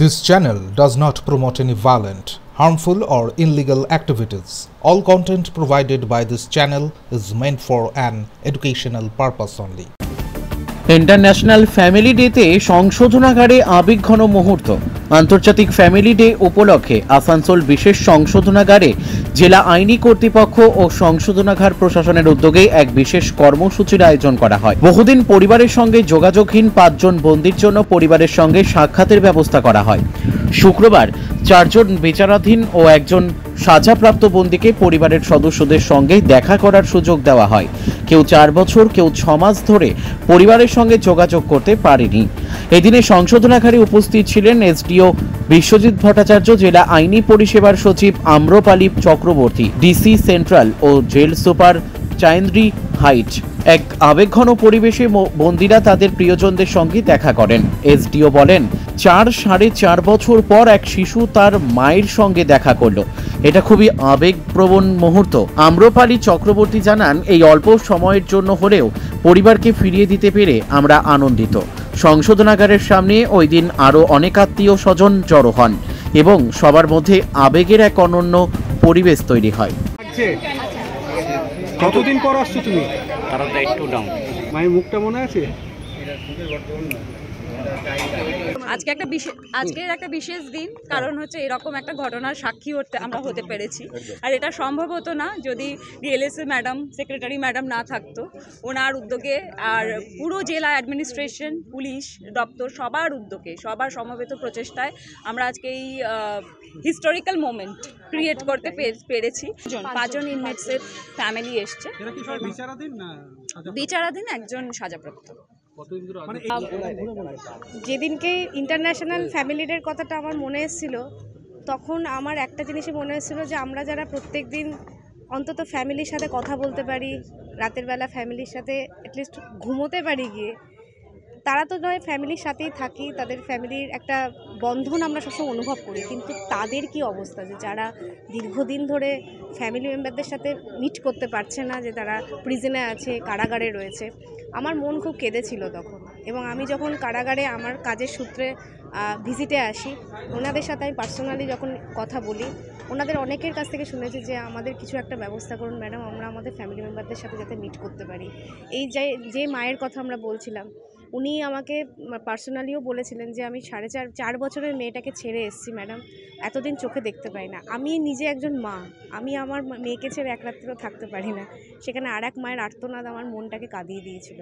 This channel does not promote any violent, harmful, or illegal activities. All content provided by this channel is meant for an educational purpose only. International family ডেতে সংশোধনাগারে আবেগঘন মুহূর্ত। আন্তর্জাতিক family day উপলক্ষে আসানসোল বিশেষ সংশোধনাগারে জেলা আইনি কর্তৃপক্ষ ও সংশোধনাগার প্রশাসনের উদ্যোগে এক বিশেষ কর্মসূচির আয়োজন করা হয়। বহুদিন পরিবারের সঙ্গে যোগাযোগহীন ৫ জন বন্দীর জন্য পরিবারের সঙ্গে সাক্ষাতের ব্যবস্থা করা হয়। শুক্রবার ৪ জন বিচারাধীন ও একজন সাজাপ্রাপ্ত বন্দীকে পরিবারের সদস্যদের সঙ্গে দেখা করার সুযোগ দেওয়া হয়। কেউ ৪ বছর, কেউ ৬ মাস ধরে পরিবারের সঙ্গে যোগাযোগ করতে পারেনি। এদিনে সংশোধনাগারে উপস্থিত ছিলেন এসডিও বিশ্বজিৎ ভট্টাচার্য, জেলা আইনি পরিষেবার সচিব আম্রপালি চক্রবর্তী, ডিসি সেন্ট্রাল ও জেল সুপার চাইন্দ্রি হাইট। এক আবেগঘন পরিবেশে বন্দীরা তাদের প্রিয়জনদের সঙ্গে দেখা করেন। এসডিও বলেন, ৪.৫ বছর পর এক শিশু তার মায়ের সঙ্গে দেখা করল। এটা খুবই আবেগপ্রবণ মুহূর্ত। আম্রপালি চক্রবর্তী জানান, এই অল্প সময়ের জন্য হলেও পরিবারকে ফিরিয়ে দিতে পেরে আমরা আনন্দিত। সংশোধনাগারের সামনে ওই দিন আরও অনেক আত্মীয় স্বজন জড়ো হন এবং সবার মধ্যে আবেগের এক অনন্য পরিবেশ তৈরি হয়। কতদিন পর আসছো তুমি? তারা একটু ডাউন। মায়ের মুখটা মনে আছে? আজকের একটা বিশেষ দিন, কারণ হচ্ছে এরকম একটা ঘটনার সাক্ষী আমরা হতে পেরেছি। আর এটা সম্ভব হতো না যদি ডিএলএসএ ম্যাডাম, সেক্রেটারি ম্যাডাম না থাকতো। ওনার উদ্যোগে আর পুরো জেলা অ্যাডমিনিস্ট্রেশন, পুলিশ দপ্তর সবার উদ্যোগে, সবার সমবেত প্রচেষ্টায় আমরা আজকে এই হিস্টোরিক্যাল মোমেন্ট ক্রিয়েট করতে পেরেছি। ৫ জন ইনমেটসের ফ্যামিলি এসছে। বিচারাধীন, একজন সাজাপ্রাপ্ত। যেদিনকে ইন্টারন্যাশনাল ফ্যামিলি ডের কথাটা আমার মনে এসেছিল, তখন আমার একটা জিনিসই মনে এসেছিল যে আমরা যারা প্রত্যেক দিন অন্তত ফ্যামিলির সাথে কথা বলতে পারি, রাতের বেলা ফ্যামিলির সাথে অ্যাটলিস্ট ঘুমোতে পারি গিয়ে, তারা তো নয় ফ্যামিলির সাথেই থাকি, তাদের ফ্যামিলির একটা বন্ধন আমরা সবসময় অনুভব করি। কিন্তু তাদের কি অবস্থা, যে যারা দীর্ঘদিন ধরে ফ্যামিলি মেম্বারদের সাথে মিট করতে পারছে না, যে তারা প্রিজনে আছে, কারাগারে রয়েছে। আমার মন খুব কেঁদেছিল তখন। এবং আমি যখন কারাগারে আমার কাজের সূত্রে ভিজিটে আসি, ওনাদের সাথে আমি পার্সোনালি যখন কথা বলি, ওনাদের অনেকের কাছ থেকে শুনেছি যে আমাদের কিছু একটা ব্যবস্থা করুন ম্যাডাম, আমরা আমাদের ফ্যামিলি মেম্বারদের সাথে যাতে মিট করতে পারি। এই যে মায়ের কথা আমরা বলছিলাম, উনি আমাকে পার্সোনালিও বলেছিলেন যে আমি 4.5 বছরের মেয়েটাকে ছেড়ে এসেছি ম্যাডাম, এতদিন চোখে দেখতে পাই না। আমি নিজে একজন মা, আমি আমার মেয়েকে ছেড়ে এক রাত্রিও থাকতে পারি না। সেখানে আর এক মায়ের আর্তনাদ আমার মনটাকে কাঁদিয়ে দিয়েছিল।